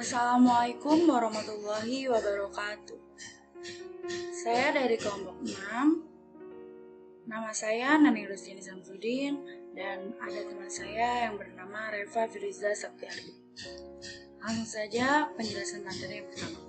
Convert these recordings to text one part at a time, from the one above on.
Assalamualaikum warahmatullahi wabarakatuh. Saya dari kelompok 6. Nama saya Nani Rusdini Samsudin dan ada teman saya yang bernama Reva Firiza Saktiardi. Langsung saja penjelasan materi yang pertama.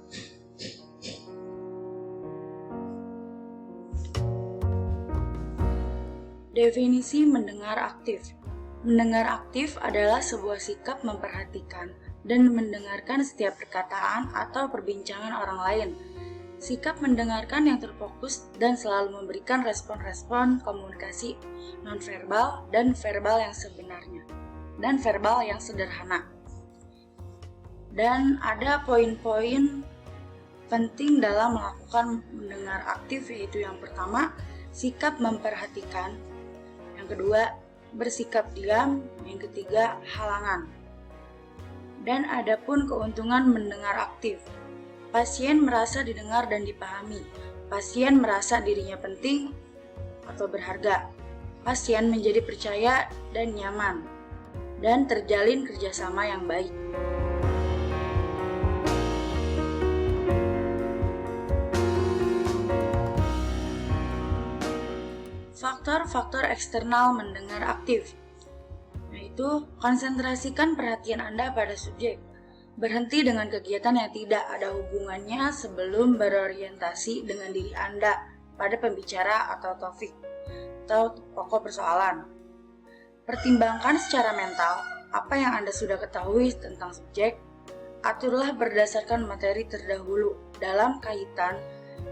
Definisi mendengar aktif. Mendengar aktif adalah sebuah sikap memperhatikan dan mendengarkan setiap perkataan atau perbincangan orang lain. Sikap mendengarkan yang terfokus dan selalu memberikan respon-respon komunikasi nonverbal dan verbal yang sebenarnya dan verbal yang sederhana. Dan ada poin-poin penting dalam melakukan mendengar aktif, yaitu yang pertama, sikap memperhatikan. Yang kedua, bersikap diam. Yang ketiga, halangan. Dan ada pun keuntungan mendengar aktif. Pasien merasa didengar dan dipahami. Pasien merasa dirinya penting atau berharga. Pasien menjadi percaya dan nyaman. Dan terjalin kerjasama yang baik. Faktor-faktor eksternal mendengar aktif, yaitu konsentrasikan perhatian Anda pada subjek. Berhenti dengan kegiatan yang tidak ada hubungannya sebelum berorientasi dengan diri Anda pada pembicara atau topik atau pokok persoalan. Pertimbangkan secara mental apa yang Anda sudah ketahui tentang subjek. Aturlah berdasarkan materi terdahulu dalam kaitan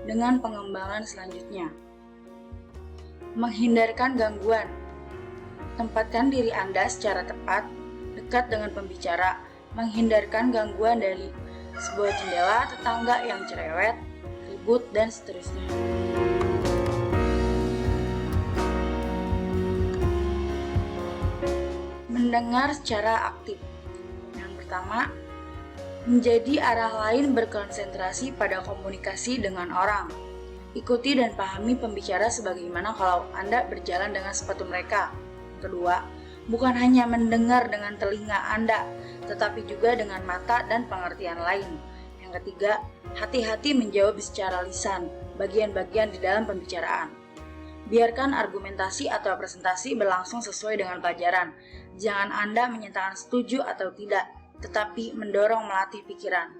dengan pengembangan selanjutnya. Menghindarkan gangguan. Tempatkan diri Anda secara tepat, dekat dengan pembicara, menghindarkan gangguan dari sebuah jendela, tetangga yang cerewet, ribut, dan seterusnya. Mendengar secara aktif. Yang pertama, menjadi arah lain berkonsentrasi pada komunikasi dengan orang. Ikuti dan pahami pembicara sebagaimana kalau Anda berjalan dengan sepatu mereka. Kedua, bukan hanya mendengar dengan telinga Anda, tetapi juga dengan mata dan pengertian lain. Yang ketiga, hati-hati menjawab secara lisan bagian-bagian di dalam pembicaraan. Biarkan argumentasi atau presentasi berlangsung sesuai dengan pelajaran. Jangan Anda menyatakan setuju atau tidak, tetapi mendorong melatih pikiran.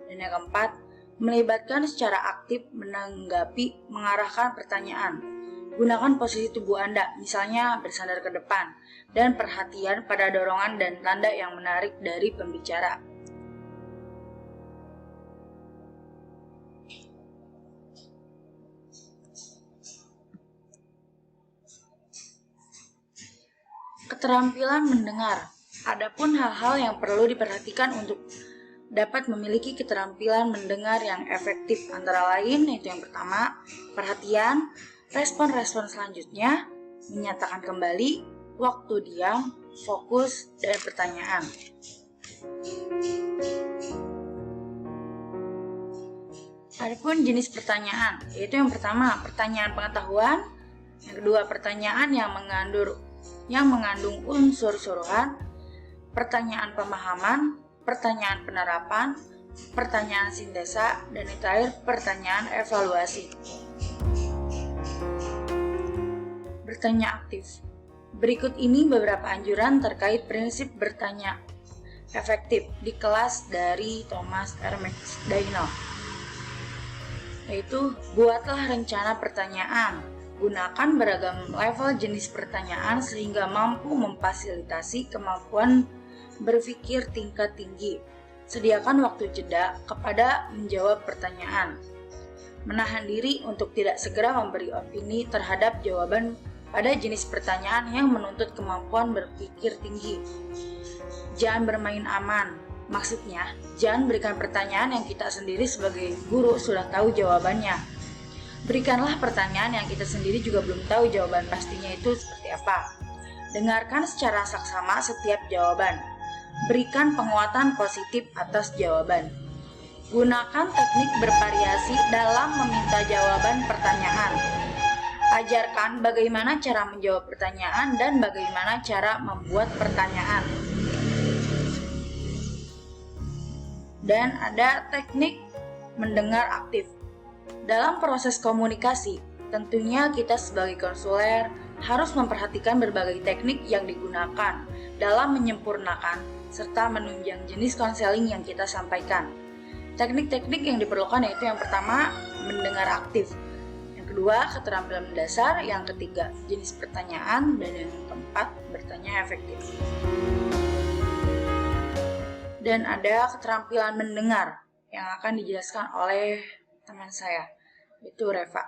Dan yang keempat, melibatkan secara aktif menanggapi, mengarahkan pertanyaan. Gunakan posisi tubuh Anda, misalnya bersandar ke depan, dan perhatian pada dorongan dan tanda yang menarik dari pembicara. Keterampilan mendengar. Adapun hal-hal yang perlu diperhatikan untuk dapat memiliki keterampilan mendengar yang efektif, antara lain yaitu yang pertama, perhatian, respon-respon selanjutnya, menyatakan kembali, waktu diam, fokus, dan pertanyaan. Adapun jenis pertanyaan, yaitu yang pertama, pertanyaan pengetahuan, yang kedua, pertanyaan yang mengandung unsur suruhan, pertanyaan pemahaman, pertanyaan penerapan, pertanyaan sintesa, dan yang terakhir pertanyaan evaluasi. Bertanya aktif. Berikut ini beberapa anjuran terkait prinsip bertanya efektif di kelas dari Thomas R. McDaniel. Yaitu, buatlah rencana pertanyaan. Gunakan beragam level jenis pertanyaan sehingga mampu memfasilitasi kemampuan berpikir tingkat tinggi. Sediakan waktu jeda kepada menjawab pertanyaan. Menahan diri untuk tidak segera memberi opini terhadap jawaban pada jenis pertanyaan yang menuntut kemampuan berpikir tinggi. Jangan bermain aman. Maksudnya, jangan berikan pertanyaan yang kita sendiri sebagai guru sudah tahu jawabannya. Berikanlah pertanyaan yang kita sendiri juga belum tahu jawaban pastinya itu seperti apa. Dengarkan secara saksama setiap jawaban. Berikan penguatan positif atas jawaban. Gunakan teknik bervariasi dalam meminta jawaban pertanyaan. Ajarkan bagaimana cara menjawab pertanyaan dan bagaimana cara membuat pertanyaan. Dan ada teknik mendengar aktif. Dalam proses komunikasi, tentunya kita sebagai konselor harus memperhatikan berbagai teknik yang digunakan dalam menyempurnakan serta menunjang jenis konseling yang kita sampaikan. Teknik-teknik yang diperlukan yaitu yang pertama, mendengar aktif. Yang kedua, keterampilan mendasar. Yang ketiga, jenis pertanyaan. Dan yang keempat, bertanya efektif. Dan ada keterampilan mendengar yang akan dijelaskan oleh teman saya, yaitu Reva.